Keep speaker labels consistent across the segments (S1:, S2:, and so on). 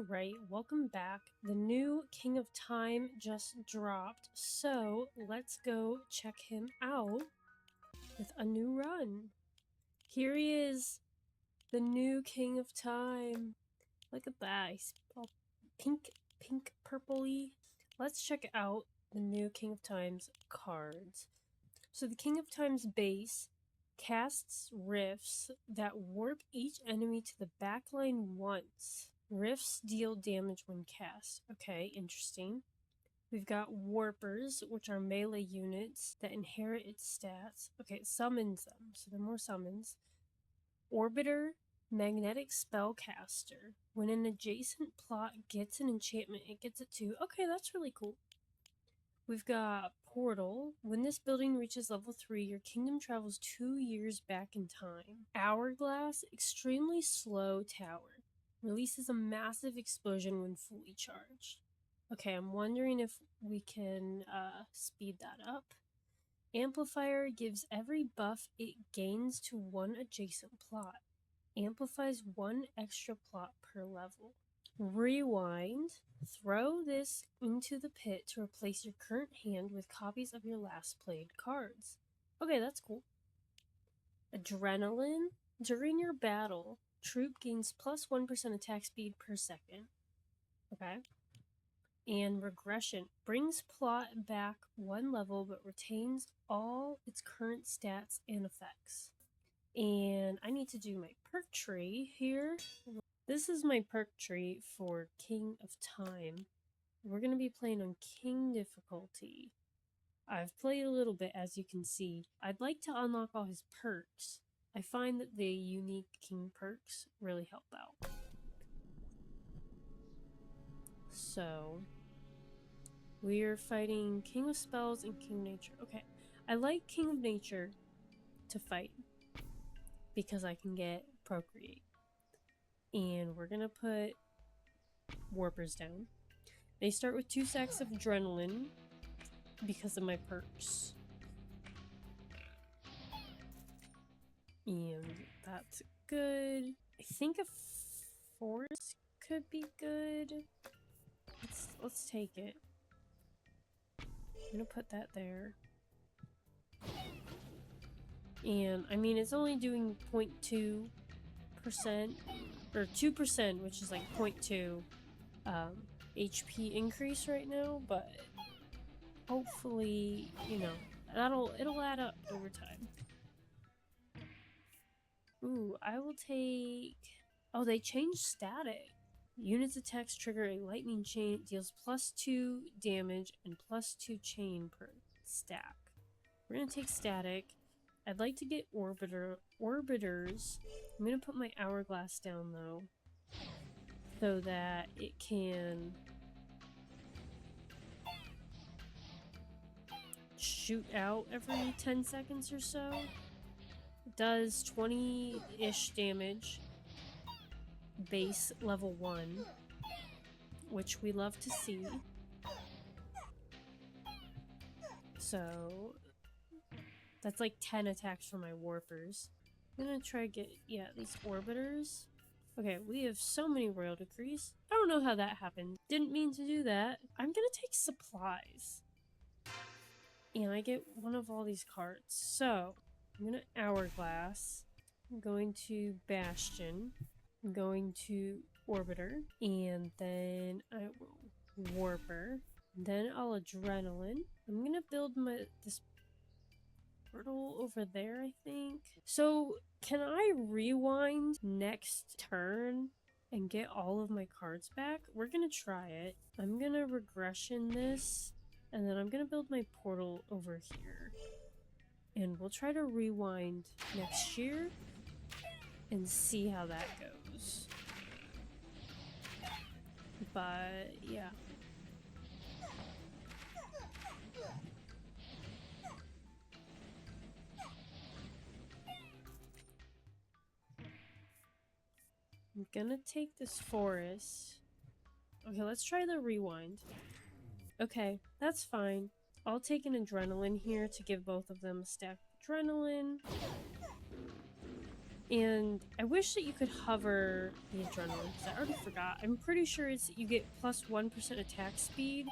S1: Alright, welcome back. The new King of Time just dropped, so let's go check him out with a new run. Here he is, the new King of Time. Look at that, he's all pink, purpley. Let's check out the new King of Time's cards. So the King of Time's base casts rifts that warp each enemy to the backline once. Rifts deal damage when cast. Okay, interesting. We've got Warpers, which are melee units that inherit its stats. Okay, it summons them, so they're more summons. Orbiter, Magnetic Spellcaster. When an adjacent plot gets an enchantment, it gets it too. Okay, that's really cool. We've got Portal. When this building reaches level 3, your kingdom travels 2 years back in time. Hourglass, extremely slow tower. Releases a massive explosion when fully charged. Okay, I'm wondering if we can speed that up. Amplifier gives every buff it gains to one adjacent plot. Amplifies one extra plot per level. Rewind. Throw this into the pit to replace your current hand with copies of your last played cards. Okay, that's cool. Adrenaline. During your battle, troop gains plus 1% attack speed per second. Okay. And regression. Brings plot back one level but retains all its current stats and effects. And I need to do my perk tree here. This is my perk tree for King of Time. We're going to be playing on King difficulty. I've played a little bit, as you can see. I'd like to unlock all his perks. I find that the unique King perks really help out. So, we are fighting King of Spells and King of Nature. Okay, I like King of Nature to fight because I can get Procreate. And we're going to put Warpers down. They start with 2 sacks of Adrenaline because of my perks. And that's good. I think a force could be good. Let's take it. I'm gonna put that there. And I mean, it's only doing 0.2% or 2%, which is like 0.2 HP increase right now, but hopefully, you know, it'll add up over time. Ooh, I will take... Oh, they changed static. Units attacks trigger a lightning chain. It deals +2 damage and +2 chain per stack. We're gonna take static. I'd like to get orbiters. I'm gonna put my hourglass down though, so that it can shoot out every 10 seconds or so. It does 20-ish damage. Base level 1, which we love to see. So that's like 10 attacks for my warpers. I'm gonna try to get, yeah, these orbiters. Okay, we have so many royal decrees. I don't know how that happened. Didn't mean to do that. I'm gonna take supplies. And I get one of all these cards. So I'm gonna hourglass. I'm going to bastion. I'm going to orbiter, and then I will warper, then I'll adrenaline. I'm gonna build this portal over there, I think. So can I rewind next turn and get all of my cards back? We're gonna try it. I'm gonna regression this, and then I'm gonna build my portal over here. And we'll try to rewind next year and see how that goes. But yeah. I'm gonna take this forest. Okay, let's try the rewind. Okay, that's fine. I'll take an adrenaline here to give both of them a stack of adrenaline. And I wish that you could hover the adrenaline, because I already forgot. I'm pretty sure it's you get plus 1% attack speed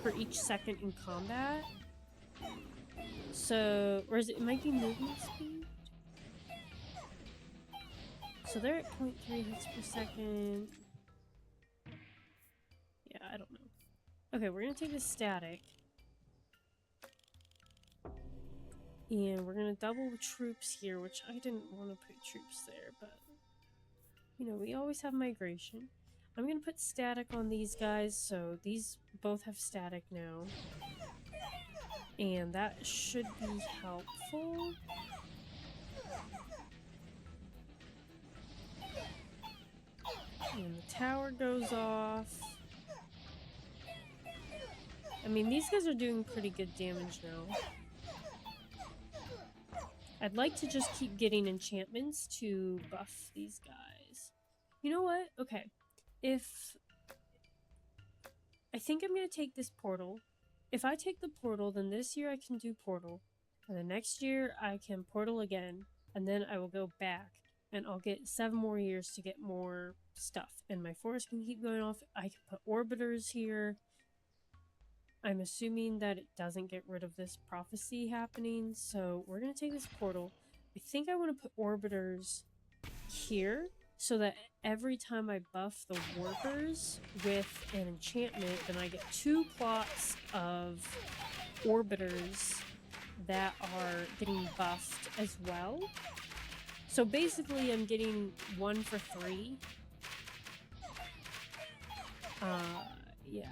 S1: for each second in combat. So, or is it might be movement speed? So they're at 0.3 hits per second. Yeah, I don't know. Okay, we're gonna take the static. And we're gonna double the troops here, which I didn't want to put troops there, but you know, we always have migration. I'm gonna put static on these guys, so these both have static now. And that should be helpful. And the tower goes off. I mean, these guys are doing pretty good damage now. I'd like to just keep getting enchantments to buff these guys. You know what? Okay. I think I'm going to take this portal. If I take the portal, then this year I can do portal. And the next year I can portal again. And then I will go back. And I'll get 7 more years to get more stuff. And my forest can keep going off. I can put orbiters here. I'm assuming that it doesn't get rid of this prophecy happening. So we're going to take this portal. I think I want to put orbiters here, so that every time I buff the workers with an enchantment, then I get 2 plots of orbiters that are getting buffed as well. So basically I'm getting 1 for 3. Yeah.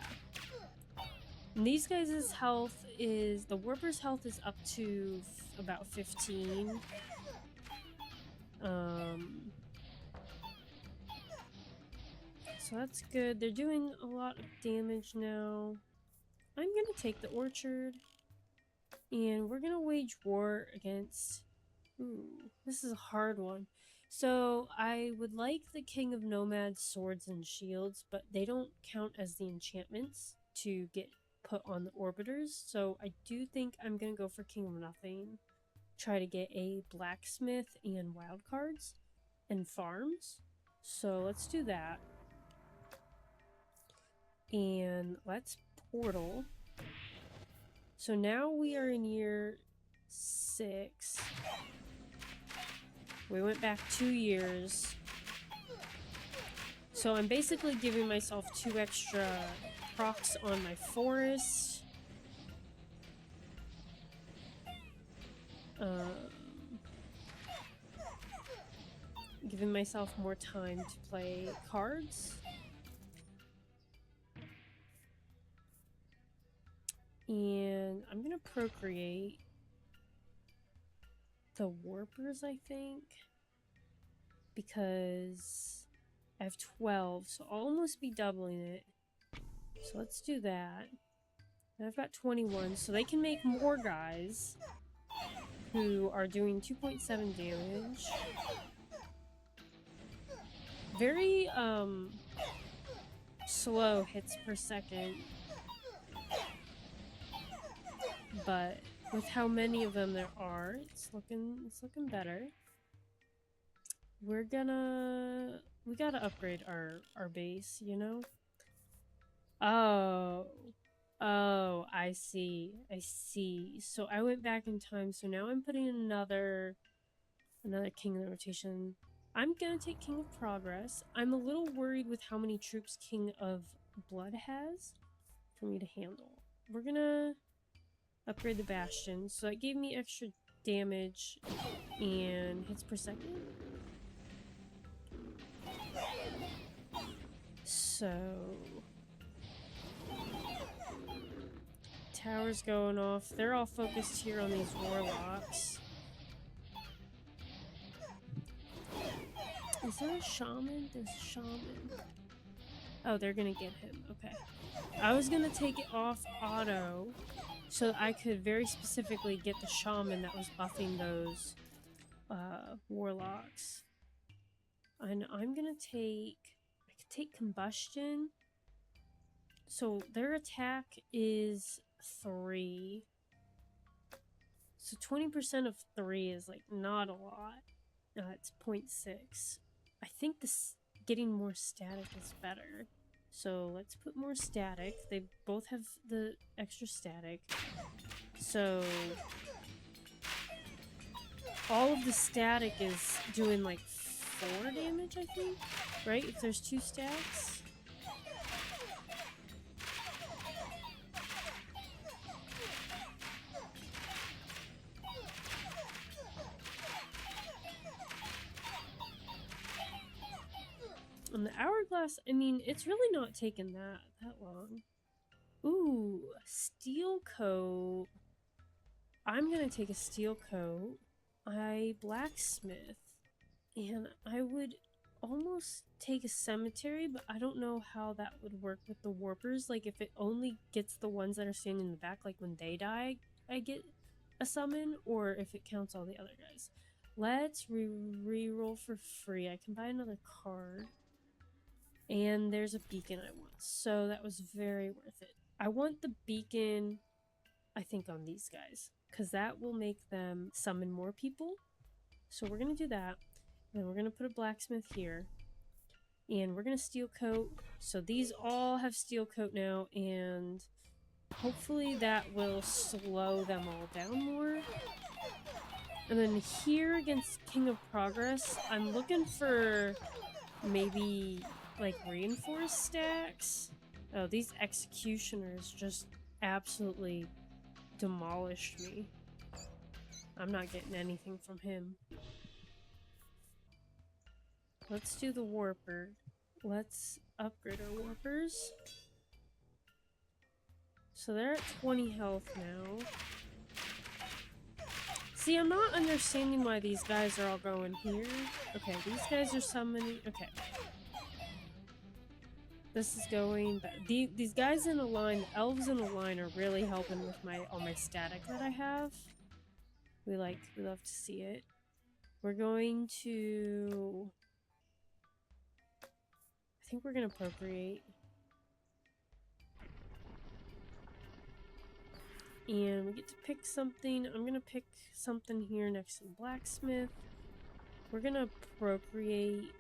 S1: And these guys' health is, the warper's health is up to about 15. So that's good. They're doing a lot of damage now. I'm gonna take the orchard. And we're gonna wage war against... Ooh, this is a hard one. So I would like the King of Nomads swords and shields, but they don't count as the enchantments to get put on the orbiters. So I do think I'm gonna go for King of Nothing. Try to get a blacksmith and wild cards and farms. So let's do that. And let's portal. So now we are in year 6. We went back 2 years. So I'm basically giving myself 2 extra procs on my forest. Giving myself more time to play cards. And I'm gonna procreate the warpers, I think, because I have 12, so I'll almost be doubling it. So let's do that. And I've got 21, so they can make more guys who are doing 2.7 damage. Very slow hits per second, but with how many of them there are, it's looking better. We gotta upgrade our base, you know? Oh, I see. So I went back in time, so now I'm putting another king in the rotation. I'm gonna take King of Progress. I'm a little worried with how many troops King of Blood has for me to handle. We're gonna upgrade the Bastion, so that gave me extra damage and hits per second. So towers going off. They're all focused here on these warlocks. Is there a shaman? There's a shaman. Oh, they're gonna get him. Okay. I was gonna take it off auto so I could very specifically get the shaman that was buffing those warlocks. And I'm gonna take... I could take combustion. So their attack is 3. So 20% of 3 is like not a lot. It's 0.6. I think this getting more static is better. So let's put more static. They both have the extra static. So all of the static is doing like 4 damage, I think, right? If there's 2 stacks. And the hourglass, I mean, it's really not taken that long. Ooh, steel coat. I'm gonna take a steel coat. I blacksmith. And I would almost take a cemetery, but I don't know how that would work with the warpers. Like, if it only gets the ones that are standing in the back, like when they die, I get a summon, or if it counts all the other guys. Let's re-roll for free. I can buy another card. And there's a beacon I want. So that was very worth it. I want the beacon, I think, on these guys, because that will make them summon more people. So we're going to do that. And then we're going to put a blacksmith here. And we're going to steel coat. So these all have steel coat now. And hopefully that will slow them all down more. And then here against King of Progress, I'm looking for maybe like reinforced stacks. Oh, these executioners just absolutely demolished me. I'm not getting anything from him. Let's do the warper. Let's upgrade our warpers. So they're at 20 health now. See, I'm not understanding why these guys are all going here. Okay, these guys are summoning. Okay. This is going back. These guys in a line, the elves in a line, are really helping with all my static that I have. We love to see it. We're going to... I think we're going to procreate. And we get to pick something. I'm going to pick something here next to the blacksmith. We're going to procreate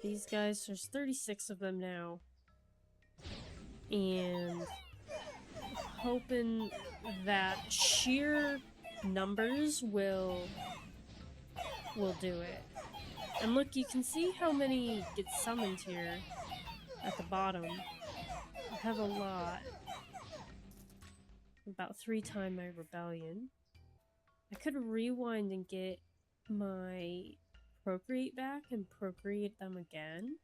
S1: these guys. There's 36 of them now. And hoping that sheer numbers will do it. And look, you can see how many get summoned here at the bottom. I have a lot. About 3 times my rebellion. I could rewind and get my procreate back and procreate them again.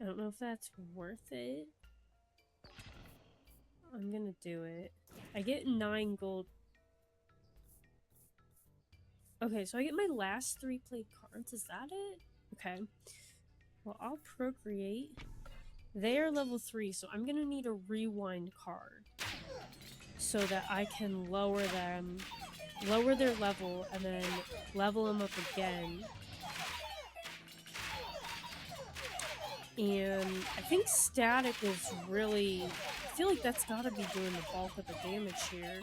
S1: I don't know if that's worth it. I'm gonna do it. I get 9 gold. Okay, so I get my last 3 played cards. Is that it? Okay. Well, I'll procreate. They are level 3, so I'm gonna need a rewind card so that I can lower their level, and then level them up again. And I think static is really... I feel like that's gotta be doing the bulk of the damage here.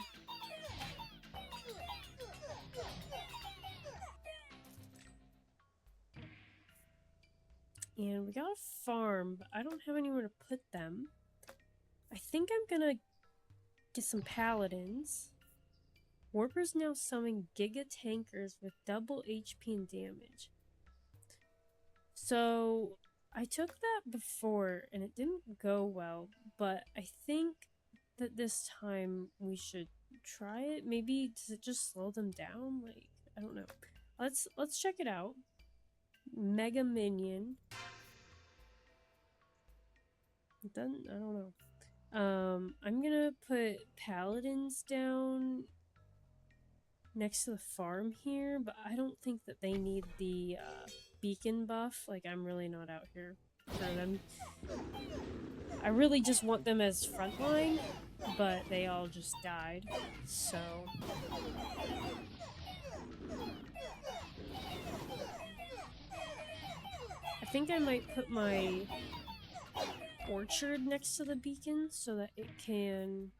S1: And we got a farm, but I don't have anywhere to put them. I think I'm gonna get some paladins. Warpers now summon Giga Tankers with double HP and damage. So I took that before and it didn't go well, but I think that this time we should try it. Maybe does it just slow them down? Like, I don't know. Let's check it out. Mega Minion. It doesn't, I don't know. I'm gonna put paladins down next to the farm here, but I don't think that they need the beacon buff. Like, I'm really not out here for them. I really just want them as frontline, but they all just died, so... I think I might put my orchard next to the beacon so that it can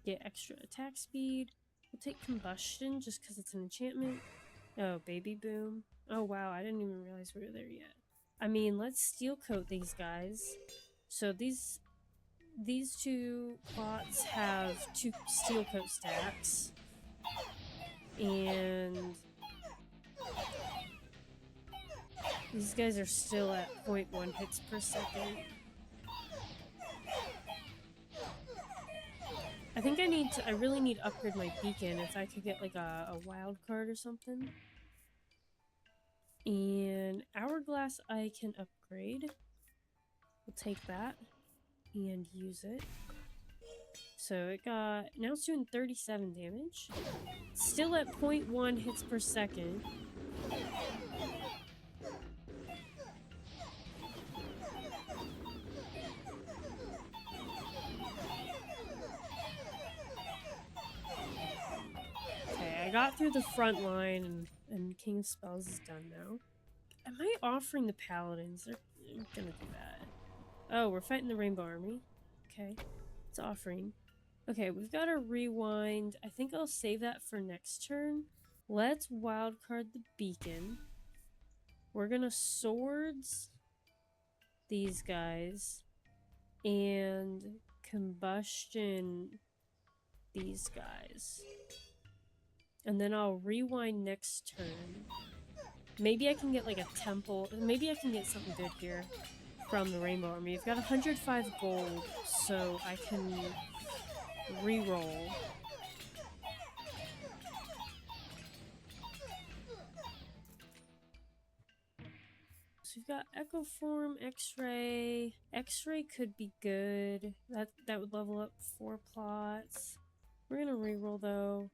S1: get extra attack speed. We'll take combustion just because it's an enchantment. Oh, Baby Boom. Oh wow, I didn't even realize we were there yet. I mean, let's steel coat these guys. So these two plots have 2 steel coat stacks. And these guys are still at 0.1 hits per second. I think I really need to upgrade my beacon if I could get like a wild card or something. And Hourglass I can upgrade. We'll take that and use it. So it got, now it's doing 37 damage. Still at 0.1 hits per second. Okay, I got through the front line and King of Spells is done now. Am I offering the Paladins? They're gonna do that. Oh, we're fighting the Rainbow Army. Okay, it's offering. Okay, we've got to rewind. I think I'll save that for next turn. Let's wildcard the beacon. We're gonna swords these guys and combustion these guys. And then I'll rewind next turn. Maybe I can get like a temple. Maybe I can get something good here from the Rainbow Army. I've got 105 gold, so I can re-roll. So we've got Echo Form, X-Ray. X-Ray could be good. That would level up 4 plots. We're gonna re-roll though.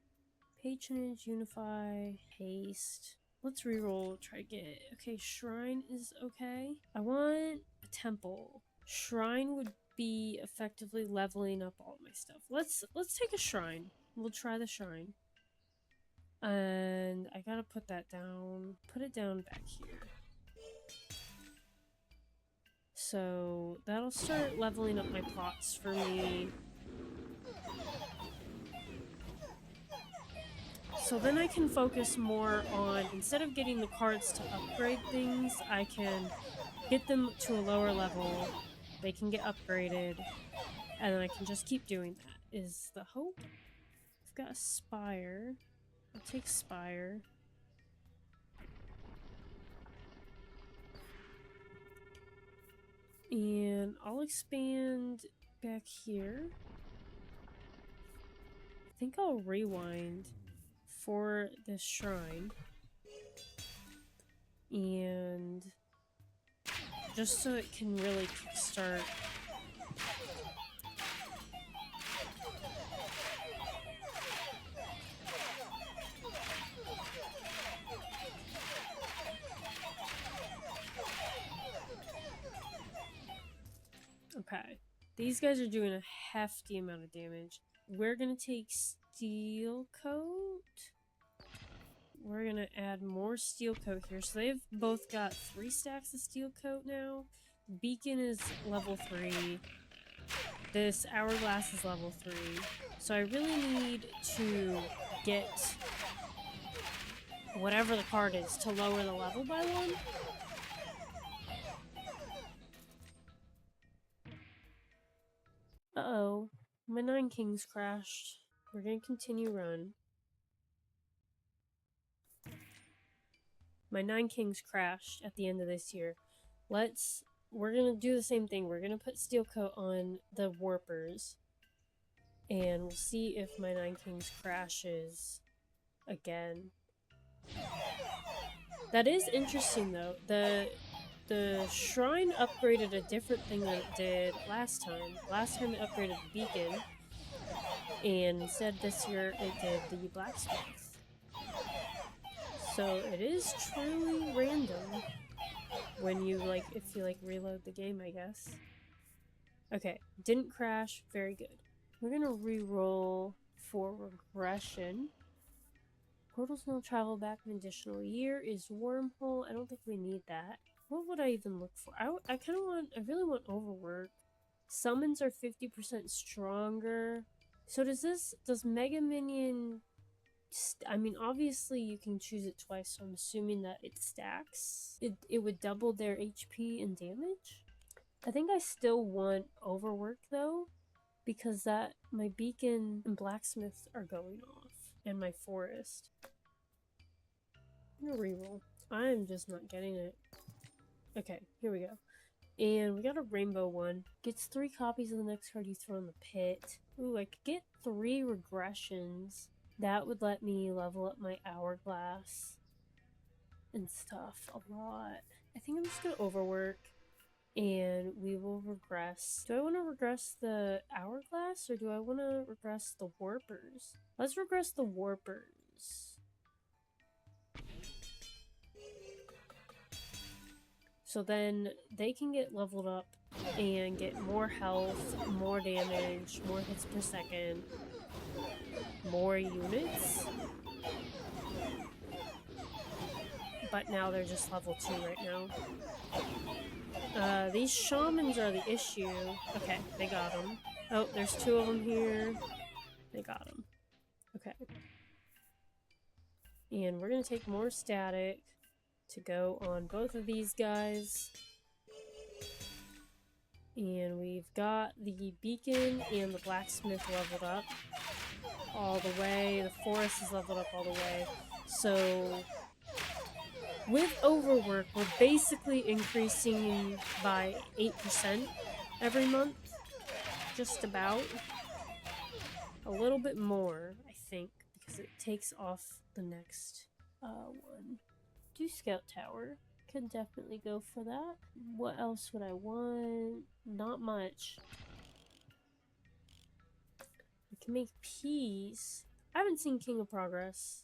S1: Patronage, Unify, Haste. Let's re-roll, try to get... Okay, Shrine is okay. I want a Temple. Shrine would be effectively leveling up all my stuff. Let's take a Shrine. We'll try the Shrine. And I gotta put that down. Put it down back here. So that'll start leveling up my plots for me. So then I can focus more on, instead of getting the cards to upgrade things, I can get them to a lower level, they can get upgraded, and then I can just keep doing that, is the hope. I've got a Spire. I'll take Spire. And I'll expand back here. I think I'll rewind for this shrine. And just so it can really kickstart. Okay, these guys are doing a hefty amount of damage. We're gonna take Steel Coat. We're gonna add more Steel Coat here. So they've both got 3 stacks of Steel Coat now. Beacon is level 3. This Hourglass is level 3. So I really need to get whatever the card is to lower the level by 1. Uh-oh. My 9 Kings crashed. We're gonna continue run. My 9 Kings crashed at the end of this year. We're gonna do the same thing. We're gonna put Steel Coat on the Warpers. And we'll see if my 9 Kings crashes again. That is interesting though. The Shrine upgraded a different thing than it did last time. Last time it upgraded the Beacon. And instead this year it did the Blacksmith. So it is truly random when you if you reload the game, I guess. Okay, didn't crash, very good. We're gonna re-roll for regression. Portals now travel back an additional year. Is Wormhole? I don't think we need that. What would I even look for? I really want Overwork. Summons are 50% stronger. So does Mega Minion I mean, obviously you can choose it twice, so I'm assuming that it stacks. It would double their HP and damage. I think I still want overwork though, because that my beacon and blacksmith are going off, and my forest. I'm gonna reroll. I'm just not getting it. Okay, here we go. And we got a rainbow one. Gets 3 copies of the next card you throw in the pit. Ooh, I could get 3 regressions. That would let me level up my hourglass and stuff a lot. I think I'm just gonna overwork and we will regress. Do I want to regress the hourglass or do I want to regress the warpers? Let's regress the warpers. So then they can get leveled up and get more health, more damage, more hits per second, more units. But now they're just level 2 right now. These shamans are the issue. Okay, they got them. Oh, there's 2 of them here. They got them. Okay. And we're gonna take more static to go on both of these guys. And we've got the beacon and the blacksmith leveled up all the way. The forest is leveled up all the way. So with overwork, we're basically increasing by 8% every month. Just about. A little bit more, I think, because it takes off the next one. Do scout tower. Could definitely go for that. What else would I want? Not much. I can make peace. I haven't seen King of Progress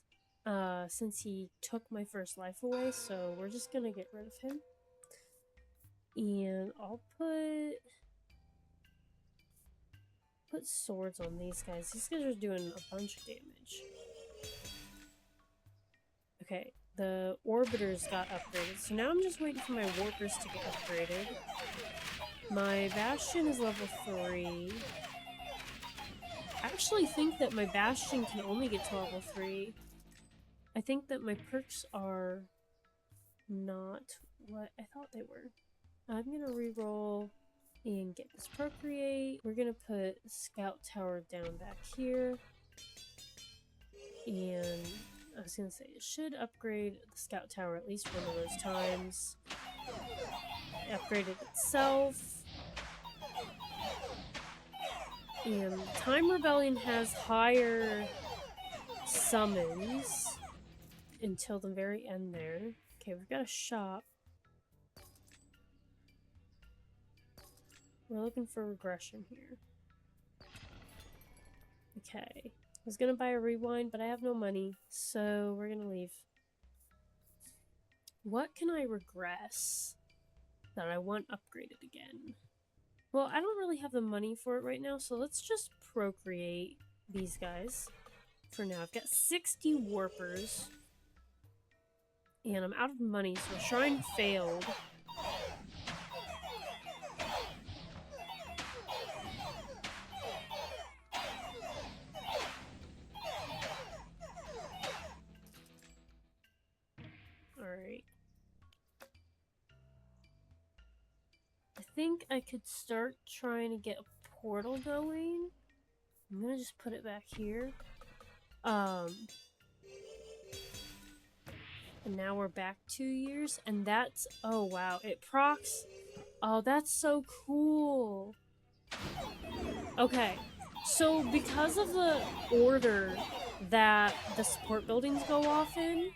S1: since he took my first life away, so we're just gonna get rid of him. And I'll put swords on these guys. These guys are doing a bunch of damage. Okay, the orbiters got upgraded, so now I'm just waiting for my warpers to get upgraded. My bastion is level 3. I actually think that my bastion can only get to level 3. I think that my perks are not what I thought they were. I'm gonna reroll and get this procreate. We're gonna put scout tower down back here. And I was gonna say, it should upgrade the scout tower at least one of those times. It upgraded itself. And Time Rebellion has higher summons until the very end there. Okay, we've got a shop. We're looking for regression here. Okay. I was gonna buy a rewind, but I have no money, so we're gonna leave. What can I regress that I want upgraded again? Well, I don't really have the money for it right now, so let's just procreate these guys for now. I've got 60 warpers, and I'm out of money, so Shrine failed. Alright. I think I could start trying to get a portal going. I'm gonna just put it back here. And now we're back 2 years, and that's, oh wow, it procs. Oh, that's so cool. Okay, so because of the order that the support buildings go off in,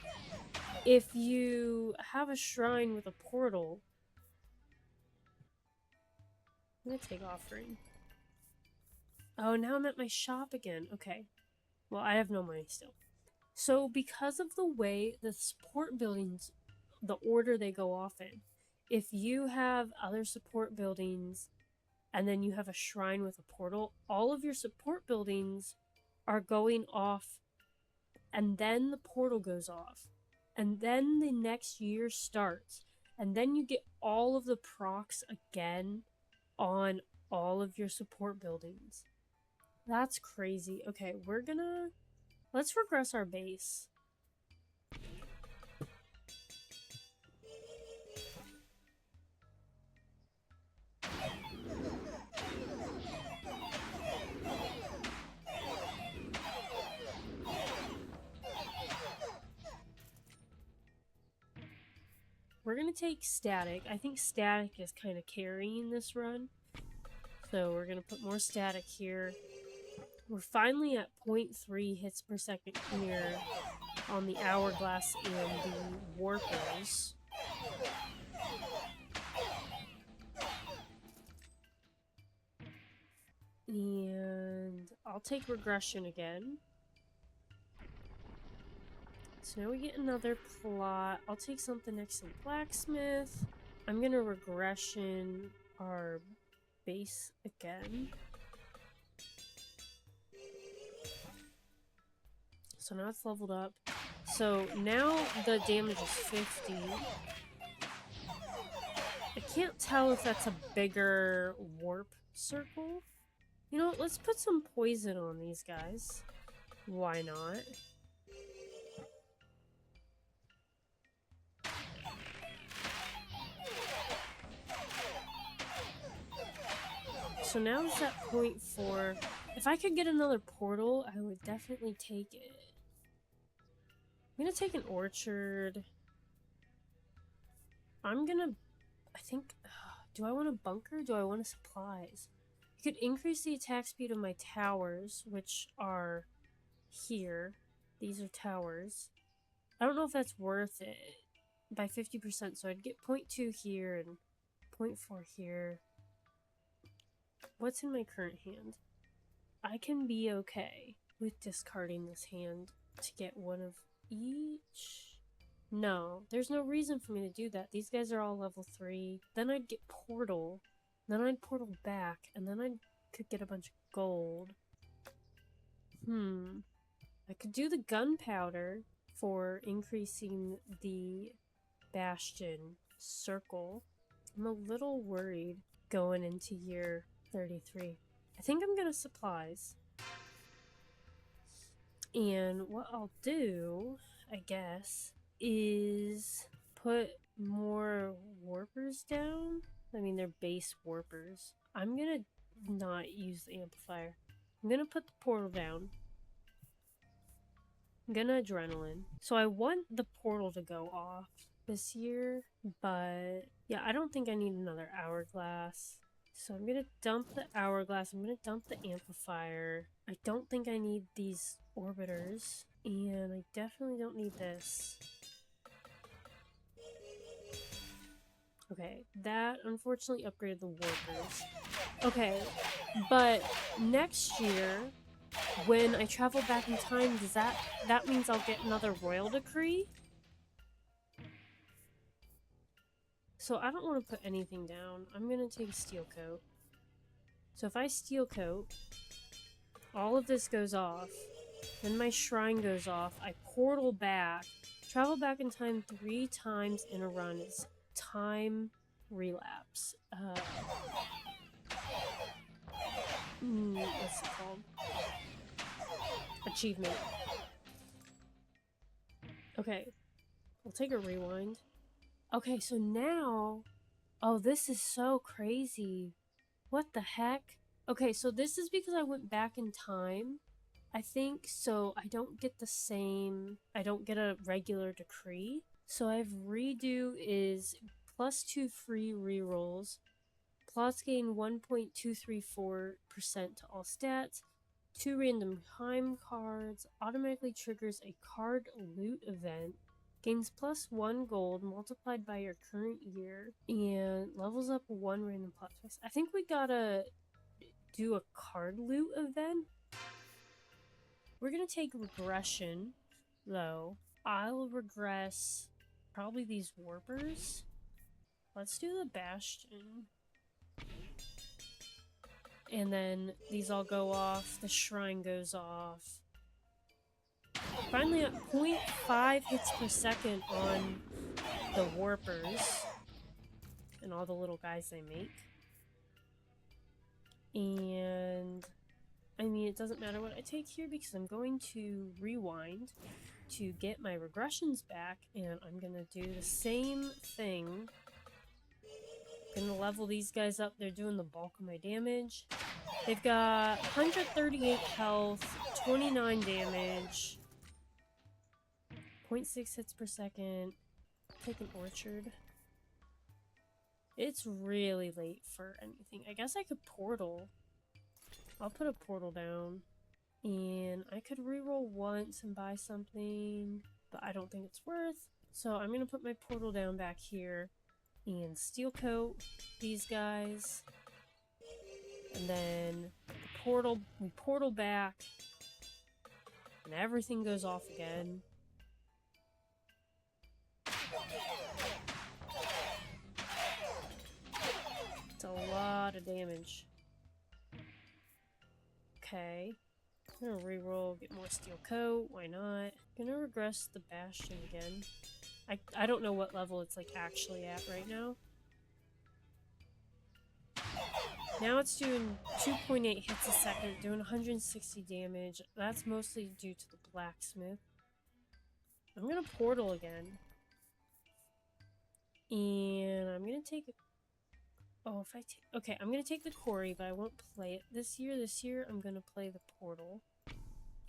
S1: if you have a shrine with a portal, I'm gonna take offering. Oh, now I'm at my shop again. Okay. Well, I have no money still. So because of the way the support buildings, the order they go off in, if you have other support buildings and then you have a shrine with a portal, all of your support buildings are going off and then the portal goes off. And then the next year starts. And then you get all of the procs again on all of your support buildings. That's crazy. Okay, we're gonna Let's regress our base. We're gonna take static. I think static is kind of carrying this run. So we're gonna put more static here. We're finally at 0.3 hits per second here on the hourglass and the warpers. And I'll take regression again. So now we get another plot. I'll take something next to the blacksmith. I'm gonna regression our base again. So now it's leveled up. So now the damage is 50. I can't tell if that's a bigger warp circle. You know what, let's put some poison on these guys. Why not? So now it's at 0.4. If I could get another portal, I would definitely take it. I'm gonna take an orchard. I'm gonna... I think... do I want a bunker? Do I want supplies? You could increase the attack speed of my towers, which are here. These are towers. I don't know if that's worth it by 50%, so I'd get 0.2 here and 0.4 here. What's in my current hand? I can be okay with discarding this hand to get one of each. No, there's no reason for me to do that. These guys are all level 3. Then I'd get portal. Then I'd portal back, and then I could get a bunch of gold. I could do the gunpowder for increasing the bastion circle. I'm a little worried going into year 33. I think I'm gonna supplies. And what I'll do, I guess, is put more warpers down. I mean, they're base warpers. I'm gonna not use the amplifier. I'm gonna put the portal down. I'm gonna adrenaline. So I want the portal to go off this year, but yeah, I don't think I need another hourglass. So I'm gonna dump the hourglass, I'm gonna dump the amplifier. I don't think I need these orbiters, and I definitely don't need this. Okay, that unfortunately upgraded the warpers. Okay, but next year, when I travel back in time, does that means I'll get another royal decree? So I don't want to put anything down. I'm gonna take a steel coat. So if I steel coat, all of this goes off. Then my shrine goes off. I portal back. Travel back in time 3 times in a run is time relapse. What's it called? Achievement. Okay. We'll take a rewind. Okay, so now... Oh, this is so crazy. What the heck? Okay, so this is because I went back in time. I think, so I don't get the same... I don't get a regular decree. So I have redo is +2 free rerolls. Plots gain 1.234% to all stats. 2 random time cards. Automatically triggers a card loot event. Gains +1 gold multiplied by your current year. And levels up 1 random plot twice. I think we gotta do a card loot event. We're gonna take regression, though. I'll regress probably these warpers. Let's do the bastion. And then these all go off. The shrine goes off. Finally at 0.5 hits per second on the warpers. And all the little guys they make. And I mean, it doesn't matter what I take here because I'm going to rewind to get my regressions back, and I'm gonna do the same thing. I'm gonna level these guys up. They're doing the bulk of my damage. They've got 138 health, 29 damage, 0.6 hits per second. Take an orchard. It's really late for anything. I guess I could portal. I'll put a portal down. And I could reroll once and buy something, but I don't think it's worth. So I'm gonna put my portal down back here and steel coat these guys. And then we portal back, and everything goes off again. It's a lot of damage. Okay. I'm gonna reroll, get more steel coat, why not? Gonna regress the Bastion again. I don't know what level it's like actually at right now. Now it's doing 2.8 hits a second, doing 160 damage. That's mostly due to the blacksmith. I'm gonna portal again. And I'm gonna take... Oh, if I take... Okay, I'm gonna take the quarry, but I won't play it this year. This year, I'm gonna play the portal.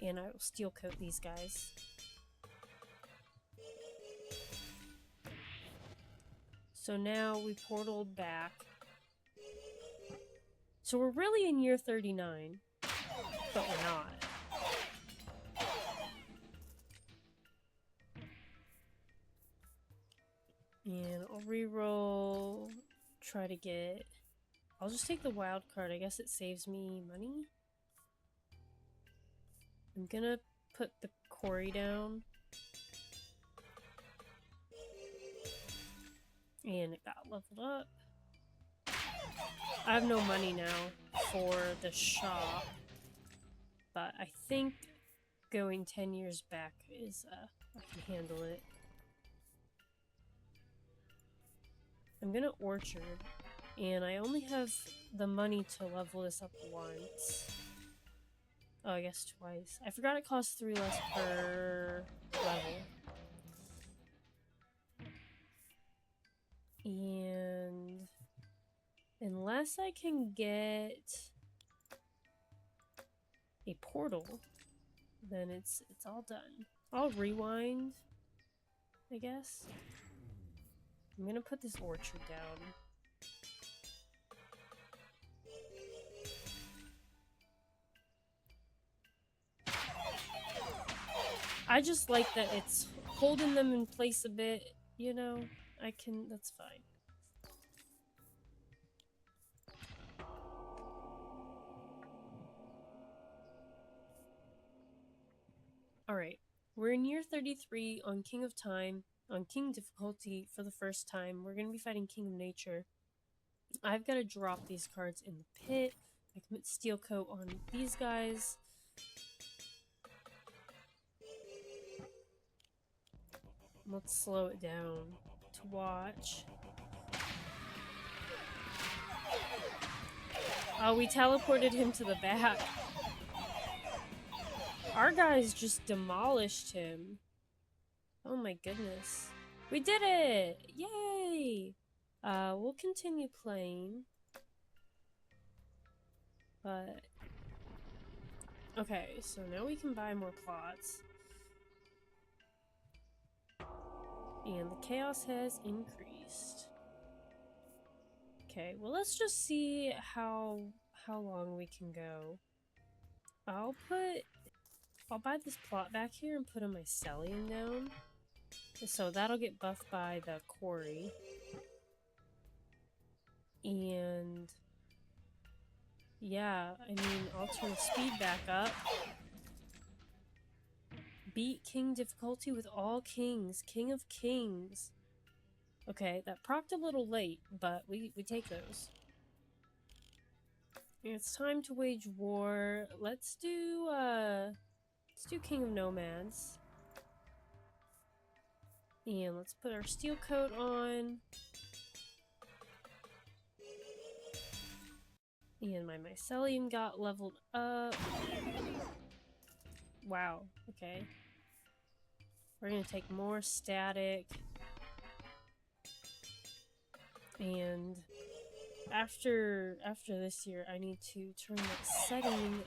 S1: And I will steel coat these guys. So now we portaled back. So we're really in year 39, but we're not. And I'll reroll, try to get... I'll just take the wild card. I guess it saves me money. I'm gonna put the quarry down. And it got leveled up. I have no money now for the shop, but I think going 10 years back is, I can handle it. I'm gonna orchard, and I only have the money to level this up once. Oh, I guess twice. I forgot it costs 3 less per level. And unless I can get a portal, then it's all done. I'll rewind, I guess. I'm gonna put this orchard down. I just like that it's holding them in place a bit, you know? That's fine. Alright, we're in year 33 on King of Time, on King difficulty for the first time. We're gonna be fighting King of Nature. I've got to drop these cards in the pit. I commit steel coat on these guys. Let's slow it down to watch. Oh, we teleported him to the back. Our guys just demolished him. Oh my goodness. We did it! Yay! We'll continue playing. But... Okay, so now we can buy more plots. And the chaos has increased. Okay, well let's just see how long we can go. I'll buy this plot back here and put a mycelium down. So that'll get buffed by the quarry. And yeah, I mean, I'll turn speed back up. Beat King difficulty with all kings. King of Kings. Okay, that procced a little late, but we take those. It's time to wage war. Let's do King of Nomads. And let's put our steel coat on. And my mycelium got leveled up. Wow, okay. We're gonna take more static. And after this year, I need to turn that setting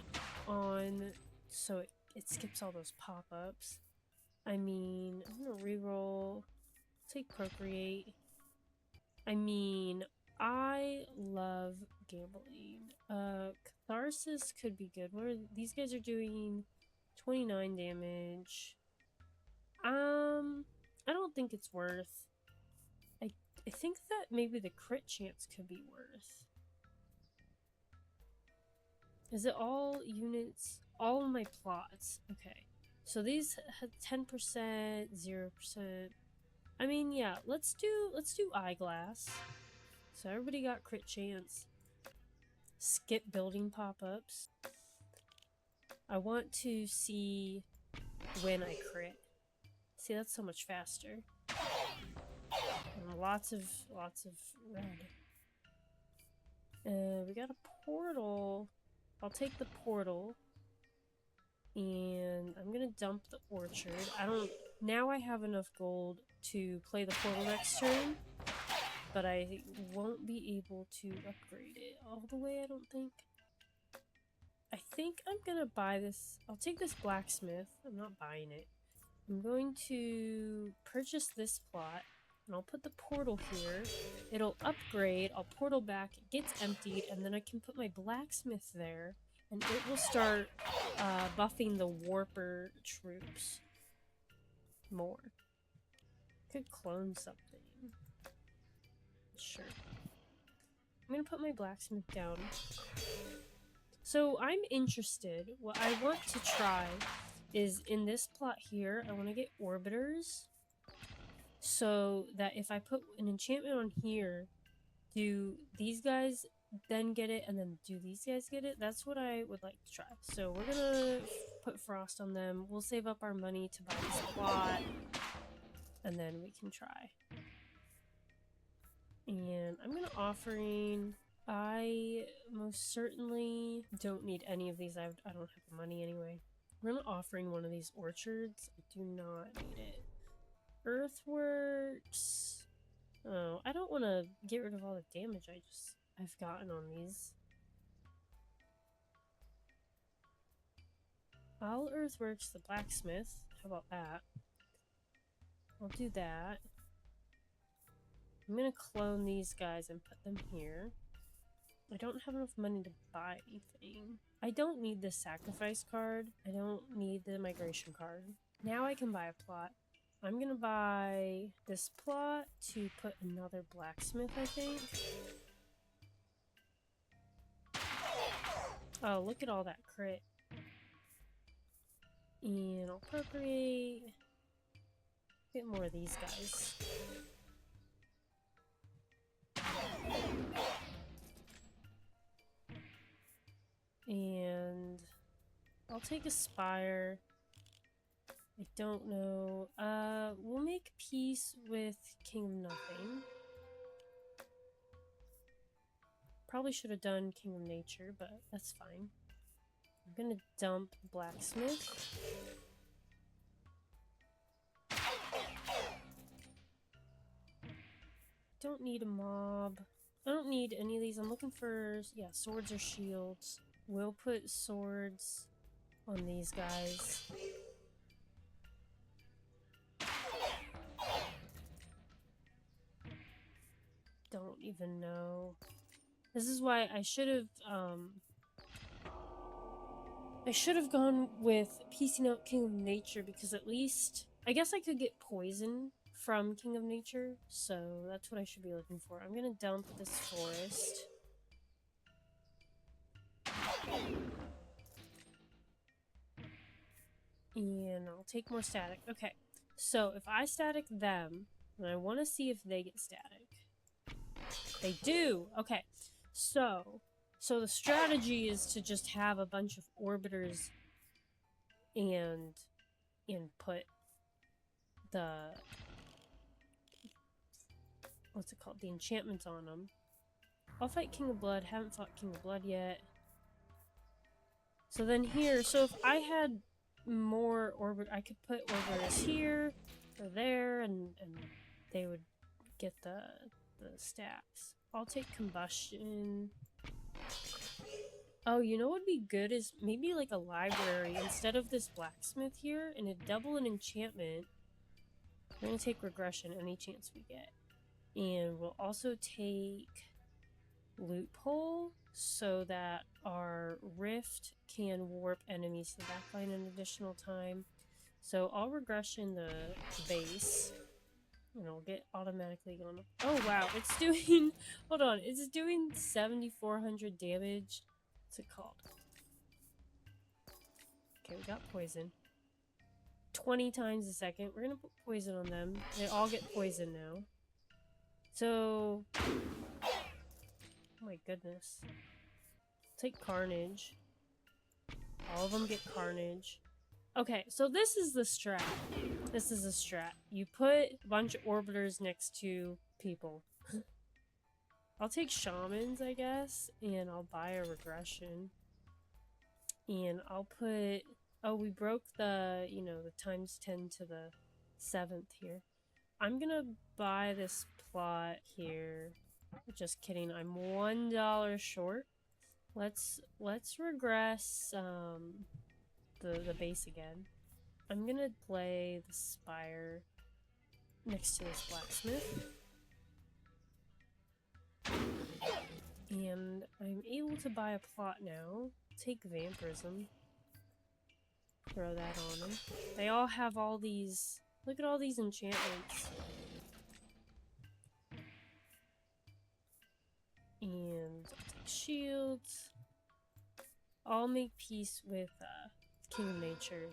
S1: on so it skips all those pop-ups. I mean, I'm gonna reroll, take Procreate. I mean, I love gambling. Catharsis could be good. What are these guys are doing? 29 damage. I don't think it's worth. I think that maybe the crit chance could be worth. Is it all units? All of my plots. Okay. So these had 10%, 0%. I mean, yeah, let's do eyeglass. So everybody got crit chance. Skip building pop-ups. I want to see when I crit. See, that's so much faster. And lots of red. We got a portal. I'll take the portal. And I'm gonna dump the orchard. Now I have enough gold to play the portal next turn, but I won't be able to upgrade it all the way, I don't think. I think I'm gonna buy this. I'll take this blacksmith. I'm not buying it. I'm going to purchase this plot, and I'll put the portal here. It'll upgrade, I'll portal back, it gets emptied, and then I can put my blacksmith there, and it will start buffing the warper troops more. Could clone something. Sure. I'm gonna put my blacksmith down. So I'm interested. What I want to try is in this plot here, I want to get orbiters. So that if I put an enchantment on here, do these guys then get it, and then do these guys get it? That's what I would like to try. So we're gonna put frost on them. We'll save up our money to buy this plot, and then we can try. And I'm gonna offering. I most certainly don't need any of these. I don't have the money anyway. We're gonna offering one of these orchards. I do not need it. Earthworks. Oh, I don't want to get rid of all the damage I've gotten on these. I'll earthworks the blacksmith. How about that? I'll do that. I'm gonna clone these guys and put them here. I don't have enough money to buy anything. I don't need this sacrifice card. I don't need the migration card. Now I can buy a plot. I'm gonna buy this plot to put another blacksmith, I think. Oh, look at all that crit. And I'll procreate. Get more of these guys. And I'll take a spire. I don't know. We'll make peace with King of Nothing. Probably should have done King of Nature, but that's fine. I'm gonna dump Blacksmith. Don't need a mob. I don't need any of these. I'm looking for, yeah, swords or shields. We'll put swords on these guys. Don't even know. This is why I should have gone with piecing out King of Nature, because at least I guess I could get poison from King of Nature, so that's what I should be looking for. I'm gonna dump this forest. And I'll take more static. Okay, so if I static them, and I want to see if they get static. They do! Okay, so the strategy is to just have a bunch of orbiters and put the... what's it called? The enchantments on them. I'll fight King of Blood. Haven't fought King of Blood yet. So then here, so if I had more orbit, I could put orbiters here or there, and they would get the stacks. I'll take combustion. Oh, you know what would be good is maybe like a library instead of this blacksmith here, and a double an enchantment. We're gonna take regression any chance we get, and we'll also take loophole so that our rift can warp enemies to the backline an additional time. So I'll regression the base, and it'll get automatically going up. Oh wow, it's doing, hold on, it's doing 7,400 damage. What's it called? Okay, we got poison. 20 times a second. We're gonna put poison on them. They all get poison now. So, oh my goodness. Take Carnage. All of them get Carnage. Okay, so this is the strat. This is the strat. You put a bunch of orbiters next to people. I'll take Shamans, I guess, and I'll buy a regression. And I'll put... Oh, we broke the, you know, the times 10 to the 7th here. I'm gonna buy this plot here. Just kidding, I'm $1 short. Let's regress the base again. I'm gonna play the spire next to this blacksmith. And I'm able to buy a plot now. Take vampirism. Throw that on them. They all have all these... Look at all these enchantments. And I'll take shields. I'll make peace with King of Nature.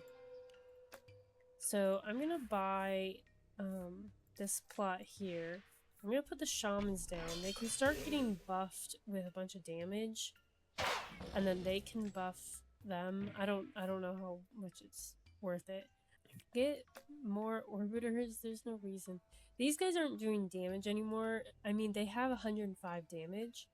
S1: So I'm gonna buy this plot here. I'm gonna put the shamans down. They can start getting buffed with a bunch of damage, and then they can buff them. I don't know how much it's worth it. Get more orbiters. There's no reason. These guys aren't doing damage anymore. I mean, they have 105 damage,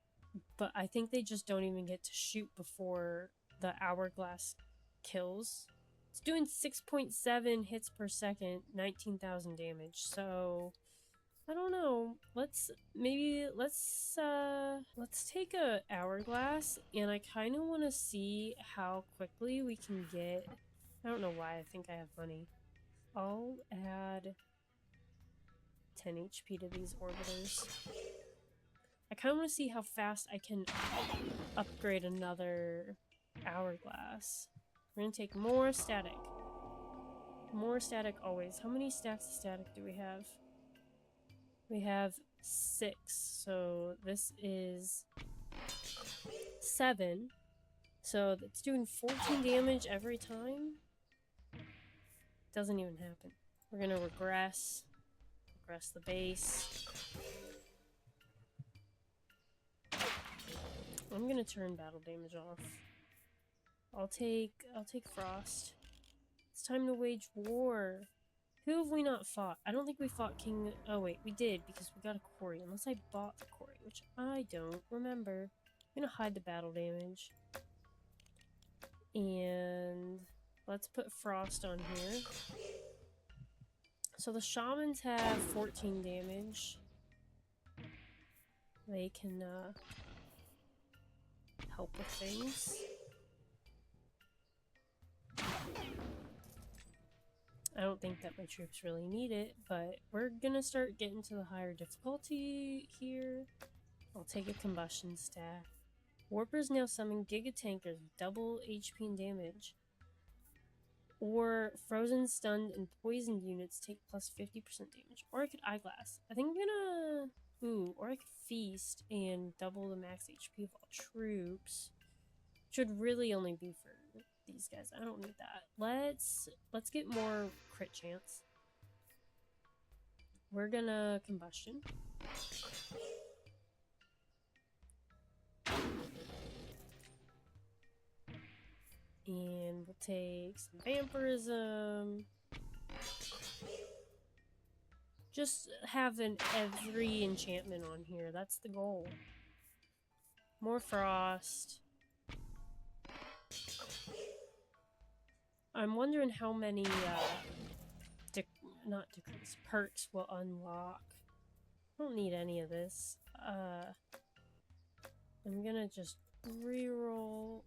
S1: but I think they just don't even get to shoot before the hourglass kills. It's doing 6.7 hits per second, 19,000 damage. So I don't know. Let's take a hourglass, and I kind of want to see how quickly we can get. I don't know why I think I have money. I'll add 10 HP to these orbiters. I kind of want to see how fast I can upgrade another hourglass. We're gonna take more static. More static always. How many stacks of static do we have? We have 6, so this is 7. So it's doing 14 damage every time. Doesn't even happen. We're gonna regress the base. I'm gonna turn battle damage off. I'll take Frost. It's time to wage war. Who have we not fought? I don't think we fought King... Oh wait, we did, because we got a quarry. Unless I bought the quarry, which I don't remember. I'm gonna hide the battle damage. And let's put Frost on here. So the shamans have 14 damage. They can help with things. I don't think that my troops really need it, but we're gonna start getting to the higher difficulty here. I'll take a combustion stack. Warpers now summon Giga Tankers with double HP and damage. Or frozen, stunned, and poisoned units take plus 50% damage. Or I could eyeglass. I think I'm gonna... Ooh, or I could feast and double the max HP of all troops. Should really only be for these guys. I don't need that. Let's get more crit chance. We're gonna combustion. And we'll take some vampirism. Just having every enchantment on here. That's the goal. More frost. I'm wondering how many, not decrease, perks will unlock. I don't need any of this. I'm gonna just reroll.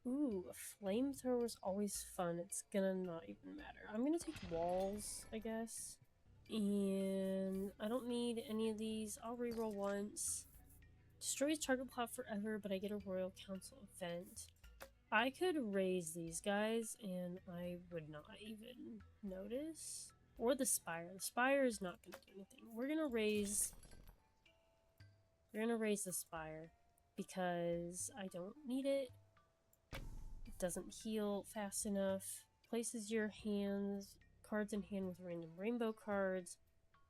S1: Ooh, a flamethrower's always fun. It's gonna not even matter. I'm gonna take walls, I guess. And I don't need any of these. I'll reroll once. Destroys target plot forever, but I get a Royal Council event. I could raise these guys and I would not even notice. Or the Spire. The Spire is not gonna do anything. We're gonna raise the Spire because I don't need it. It doesn't heal fast enough. Places your cards in hand with random rainbow cards.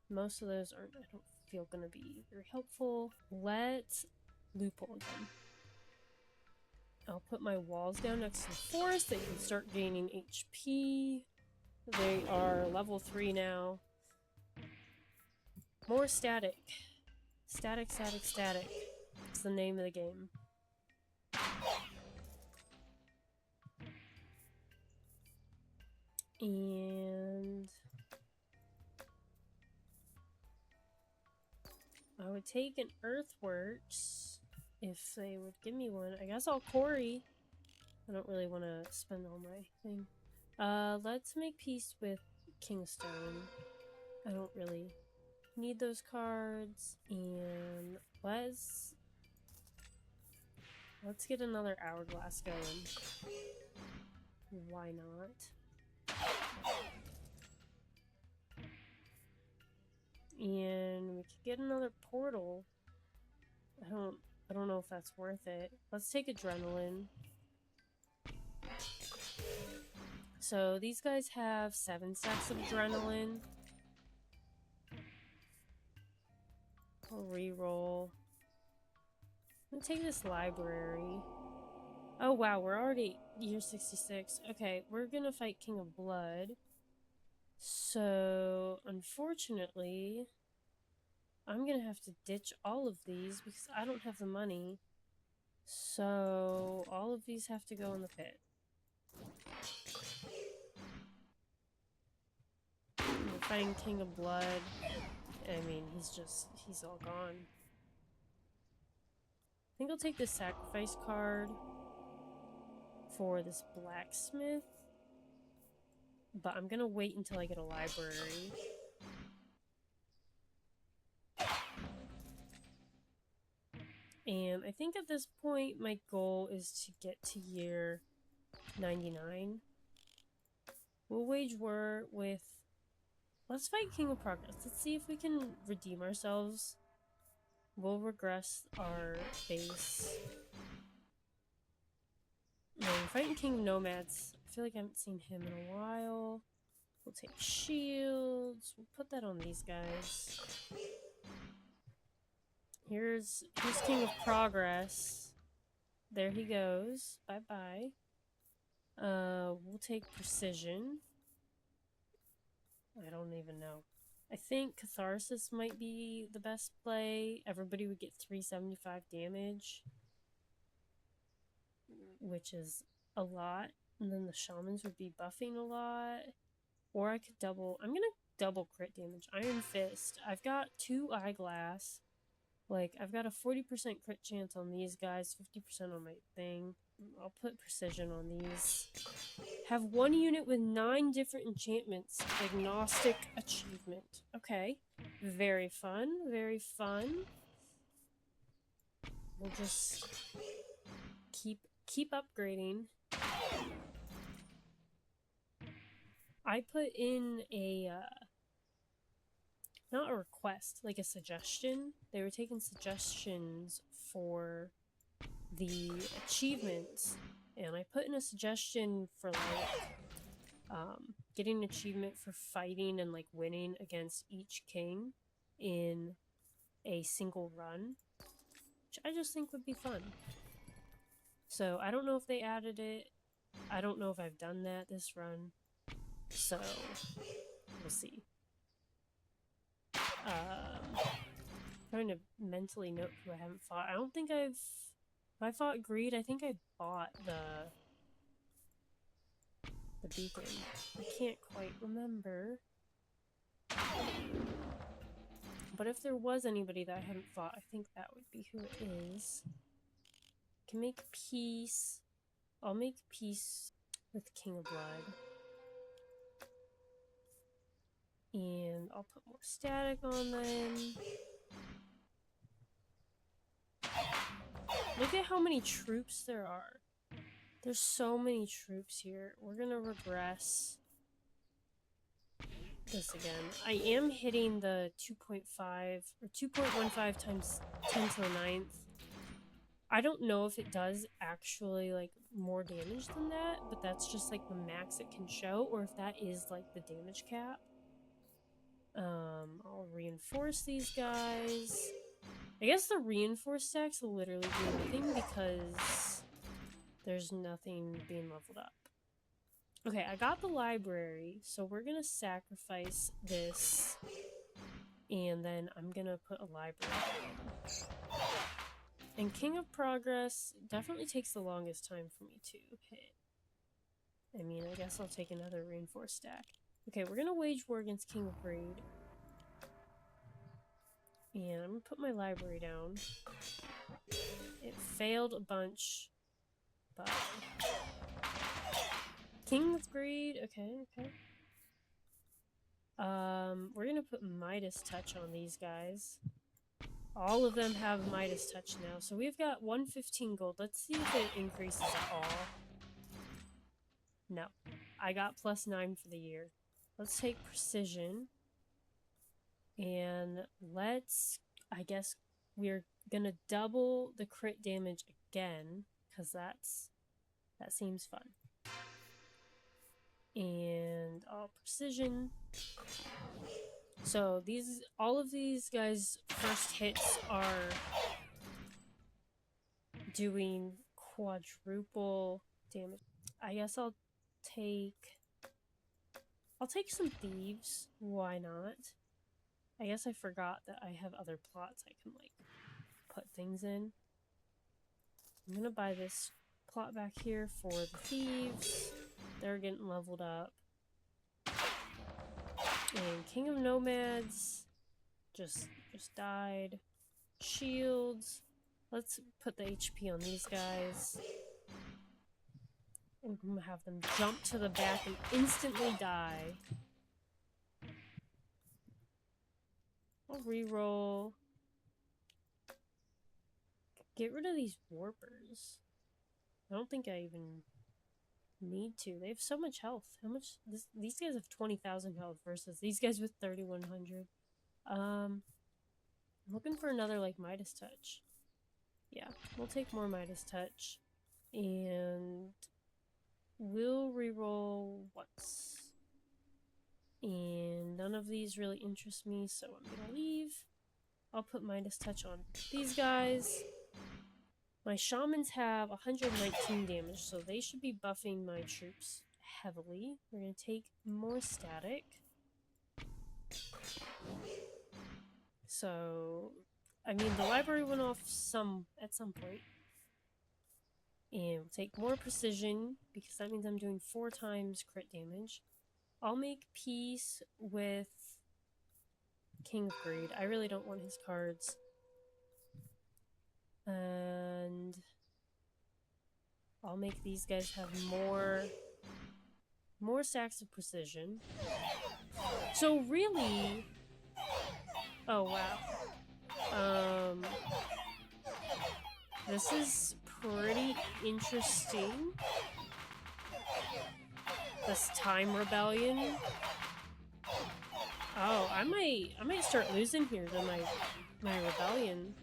S1: Most of those aren't, I don't feel gonna be very helpful. Let's loophole them. I'll put my walls down next to the forest. They can start gaining HP. They are level 3 now. More static. Static, static, static. It's the name of the game. And I would take an Earthworks if they would give me one. I guess I'll quarry. I don't really want to spend all my thing. Let's make peace with Kingstone. I don't really need those cards. And let's get another Hourglass going. Why not? And we could get another portal. I don't know if that's worth it. Let's take Adrenaline. So these guys have 7 stacks of Adrenaline. I'll reroll. I'm gonna take this library. Oh wow, we're already year 66. Okay, we're gonna fight King of Blood. So, unfortunately, I'm gonna have to ditch all of these because I don't have the money. So, all of these have to go in the pit. We're fighting King of Blood. I mean, he's all gone. I think I'll take the sacrifice card for this blacksmith. But I'm gonna wait until I get a library. And I think at this point my goal is to get to year 99. We'll wage war with... Let's fight King of Progress. Let's see if we can redeem ourselves. We'll regress our base. No, we're fighting King of Nomads. I feel like I haven't seen him in a while. We'll take shields. We'll put that on these guys. Here's King of Progress. There he goes. Bye-bye. We'll take Precision. I don't even know. I think Catharsis might be the best play. Everybody would get 375 damage, which is a lot. And then the Shamans would be buffing a lot. Or I could double... I'm gonna double crit damage. Iron Fist. I've got 2 Eyeglass. Like, I've got a 40% crit chance on these guys, 50% on my thing. I'll put Precision on these. Have 1 unit with 9 different enchantments. Agnostic achievement. Okay. Very fun. Very fun. We'll just keep upgrading. I put in a not a request, like a suggestion. They were taking suggestions for the achievements, and I put in a suggestion for like getting an achievement for fighting and like winning against each king in a single run, which I just think would be fun. So I don't know if they added it. I don't know if I've done that this run. So we'll see. Trying to mentally note who I haven't fought. I don't think I've If I fought Greed, I think I bought the beacon. I can't quite remember. But if there was anybody that I hadn't fought, I think that would be who it is. Can make peace. I'll make peace with King of Blood. And I'll put more static on them. Look at how many troops there are. There's so many troops here. We're gonna regress this again. I am hitting the 2.5 or 2.15 times 10 to the 9th. I don't know if it does actually like more damage than that, but that's just like the max it can show, or if that is like the damage cap. I'll reinforce these guys. I guess the reinforce stacks will literally do nothing because there's nothing being leveled up. Okay, I got the library, so we're gonna sacrifice this, and then I'm gonna put a library in. And King of Progress definitely takes the longest time for me to hit. I mean, I guess I'll take another reinforced stack. Okay, we're gonna wage war against King of Greed. And I'm gonna put my library down. It failed a bunch, but... King of Greed, okay. We're gonna put Midas Touch on these guys. All of them have Midas Touch now, so we've got 115 gold. Let's see if it increases at all. No. I got +9 for the year. Let's take Precision. And let's... I guess we're gonna double the crit damage again, because that seems fun. And all Precision. So all of these guys' first hits are doing quadruple damage. I guess I'll take some thieves. Why not? I guess I forgot that I have other plots I can like put things in. I'm gonna buy this plot back here for the thieves. They're getting leveled up. And King of Nomads just died. Shields. Let's put the HP on these guys. And I'm gonna have them jump to the back and instantly die. I'll reroll. Get rid of these warpers. I don't think I even need to. They have so much health. How much? These guys have 20,000 health versus these guys with 3,100. I'm looking for another like Midas Touch. Yeah, we'll take more Midas Touch. And we'll reroll once. And none of these really interest me, so I'm gonna leave. I'll put Midas Touch on these guys. My shamans have 119 damage, so they should be buffing my troops heavily. We're gonna take more static. So, I mean, the library went off at some point. And we'll take more precision, because that means I'm doing 4 times crit damage. I'll make peace with King of Greed. I really don't want his cards. And I'll make these guys have more stacks of precision. So really... Oh, wow. This is pretty interesting. This Time Rebellion. Oh, I might start losing here to my rebellion.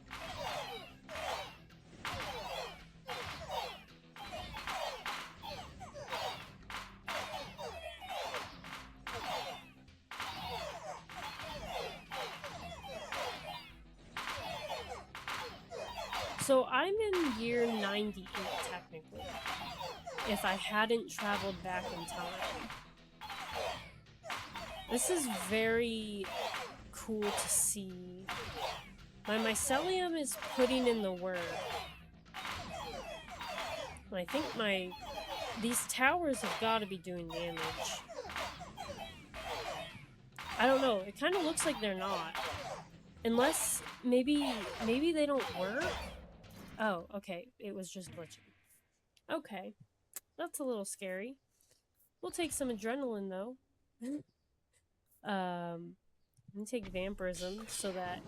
S1: So I'm in year 98 technically, if I hadn't traveled back in time. This is very cool to see. My mycelium is putting in the work. I think these towers have got to be doing damage. I don't know. It kind of looks like they're not. Unless, maybe they don't work? Oh, okay. It was just glitching. Okay. That's a little scary. We'll take some adrenaline, though. Let me take vampirism so that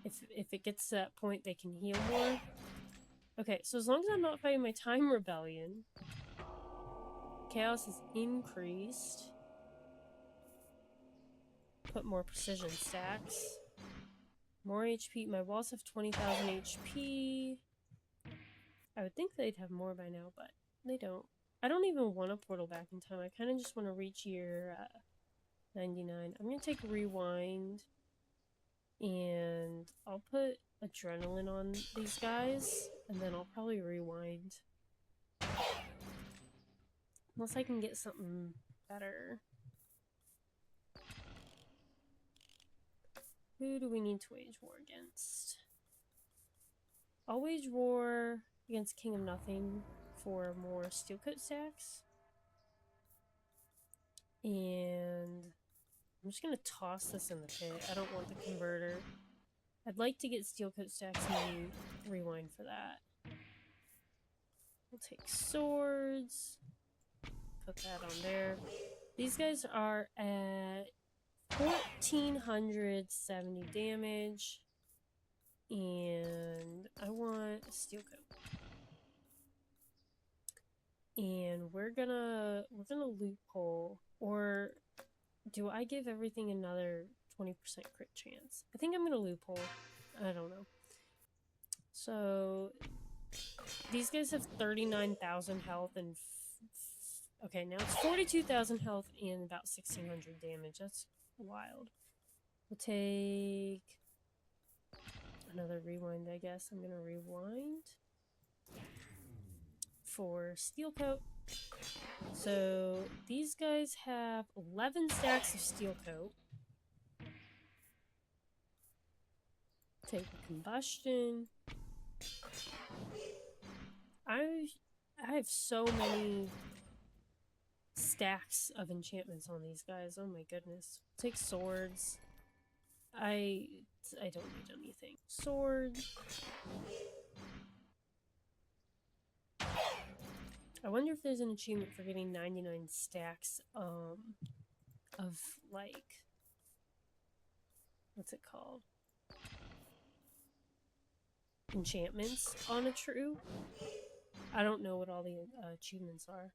S1: if it gets to that point, they can heal more. Okay, so as long as I'm not fighting my time rebellion, chaos is increased. Put more precision stacks. More HP. My walls have 20,000 HP. I would think they'd have more by now, but they don't. I don't even want a portal back in time. I kind of just want to reach year 99. I'm going to take rewind. And I'll put adrenaline on these guys. And then I'll probably rewind. Unless I can get something better. Who do we need to wage war against? I'll wage war against King of Nothing for more steel coat stacks. And I'm just gonna toss this in the pit. I don't want the converter. I'd like to get steel coat stacks and rewind for that. We'll take swords. Put that on there. These guys are at 1470 damage. And I want a steel coat. And we're gonna loophole, or do I give everything another 20% crit chance? I think I'm gonna loophole. I don't know. So these guys have 39,000 health and okay, now it's 42,000 health and about 1,600 damage. That's wild. We'll take another rewind, I guess. I'm gonna rewind for steel coat. So these guys have 11 stacks of steel coat. Take a combustion. I have so many stacks of enchantments on these guys. Oh my goodness. Take swords. I don't need anything. Sword. I wonder if there's an achievement for getting 99 stacks of like, what's it called? Enchantments on a true. I don't know what all the achievements are.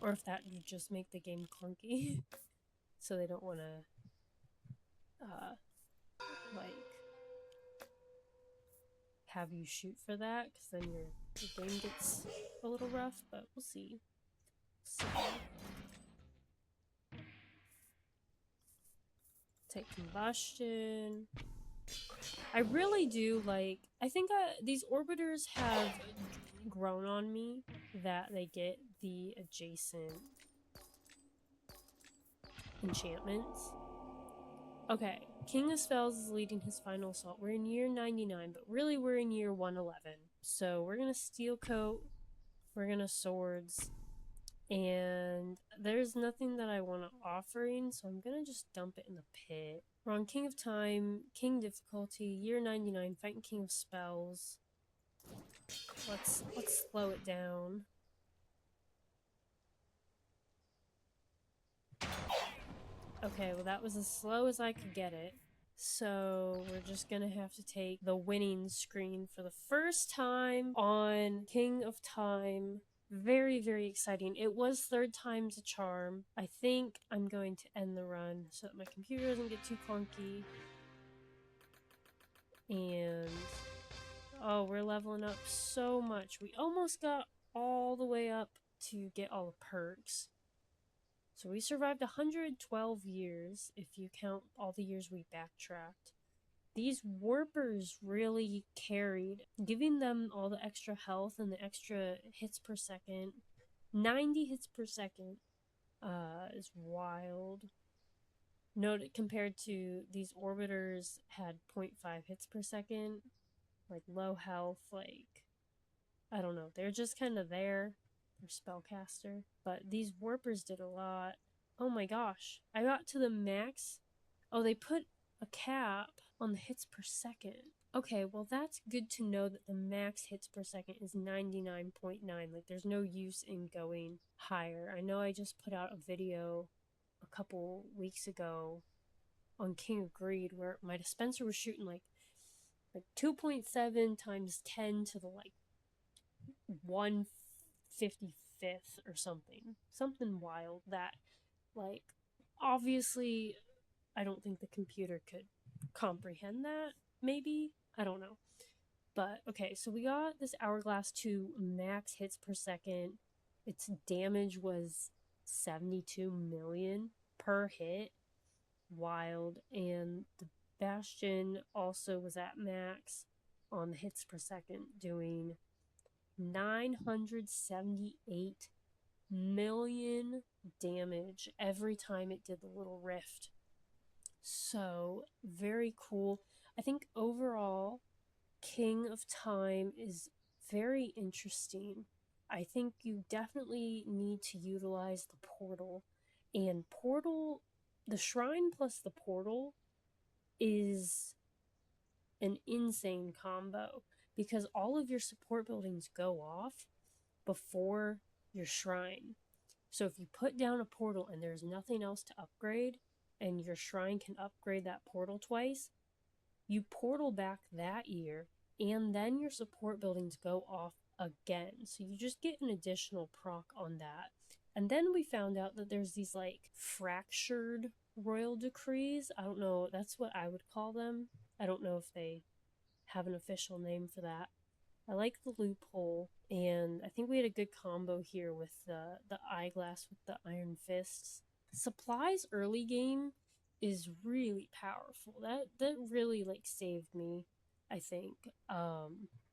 S1: Or if that would just make the game clunky. So they don't want to like have you shoot for that, because then your game gets a little rough, but we'll see. Take combustion. I really do like, I think these orbiters have grown on me that they get the adjacent enchantments. Okay, King of Spells is leading his final assault. We're in year 99, but really we're in year 111. So we're gonna steel coat, we're gonna swords, and there's nothing that I want to offering, so I'm gonna just dump it in the pit. We're on King of Time, King difficulty, year 99, fighting King of Spells. Let's slow it down. Okay, well that was as slow as I could get it. So we're just gonna have to take the winning screen for the first time on King of Time. Very, very exciting. It was third time's a charm. I think I'm going to end the run so that my computer doesn't get too clunky. And oh, we're leveling up so much. We almost got all the way up to get all the perks. So we survived 112 years, if you count all the years we backtracked. These warpers really carried, giving them all the extra health and the extra hits per second. 90 hits per second is wild. Note compared to these orbiters had 0.5 hits per second. like low health, like I don't know. They're just kind of there. They're spellcaster. But these warpers did a lot. Oh my gosh. I got to the max. Oh, they put a cap on the hits per second. Okay, well that's good to know that the max hits per second is 99.9. Like there's no use in going higher. I know I just put out a video a couple weeks ago on King of Greed where my dispenser was shooting like 2.7 times 10 to the like 155th or something wild that like obviously I don't think the computer could comprehend that. Maybe, I don't know. But okay, so we got this hourglass to max hits per second. Its damage was 72 million per hit. Wild. And the Bastion also was at max on the hits per second, doing 978 million damage every time it did the little rift. So, very cool. I think overall, King of Time is very interesting. I think you definitely need to utilize the portal. And portal, the shrine plus the portal is an insane combo because all of your support buildings go off before your shrine. So if you put down a portal and there's nothing else to upgrade, and your shrine can upgrade that portal twice, you portal back that year, and then your support buildings go off again. So you just get an additional proc on that. And then we found out that there's these like fractured royal decrees. I don't know, that's what I would call them. I don't know if they have an official name for that. I like the loophole, and I think we had a good combo here with the eyeglass with the iron fists. Supplies early game is really powerful. That really like saved me, I think.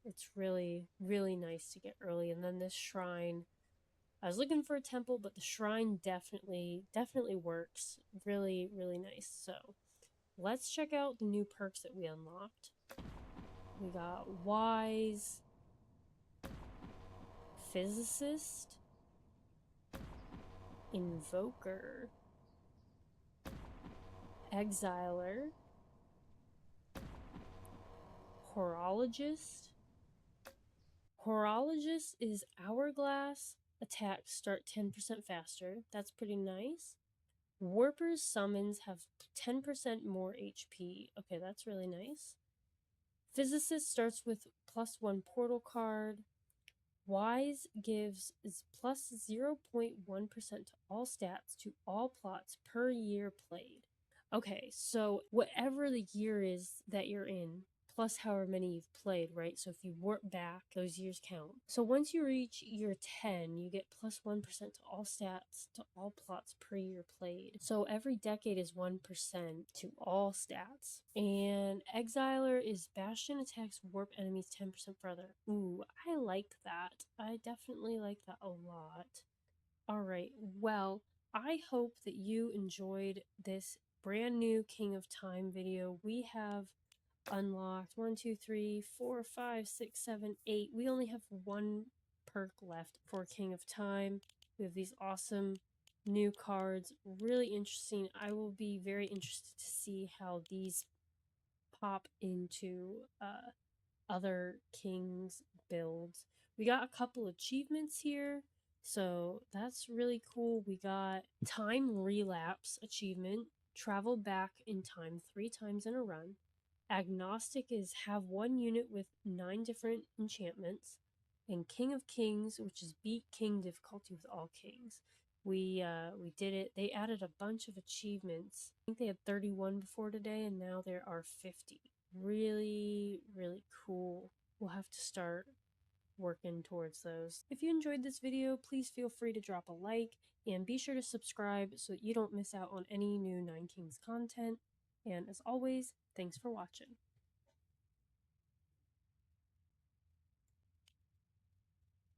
S1: It's really really nice to get early, and then this shrine. I was looking for a temple, but the shrine definitely works. Really really nice. So let's check out the new perks that we unlocked. We got Wise, Physicist, Invoker, Exiler, Horologist. Horologist is Hourglass attacks start 10% faster. That's pretty nice. Warper's summons have 10% more HP. Okay, that's really nice. Physicist starts with +1 portal card. Wise gives is plus 0.1% to all stats to all plots per year played. Okay, so whatever the year is that you're in, plus however many you've played, right? So if you work back, those years count. So once you reach year 10, you get plus 1% to all stats to all plots per year played. So every decade is 1% to all stats. And Exiler is Bastion attacks warp enemies 10% further. Ooh, I like that. I definitely like that a lot. Alright, well, I hope that you enjoyed this brand new King of Time video. We have unlocked 1, 2, 3, 4, 5, 6, 7, 8. We only have one perk left for King of Time. We have these awesome new cards. Really interesting. I will be very interested to see how these pop into other King's builds. We got a couple achievements here. So that's really cool. We got Time Relapse achievement, travel back in time 3 times in a run. Agnostic is have one unit with 9 different enchantments. And King of Kings, which is beat king difficulty with all kings. We did it. They added a bunch of achievements. I think they had 31 before today, and now there are 50. Really, really cool. We'll have to start working towards those. If you enjoyed this video, please feel free to drop a like and be sure to subscribe so that you don't miss out on any new Nine Kings content. And as always, thanks for watching.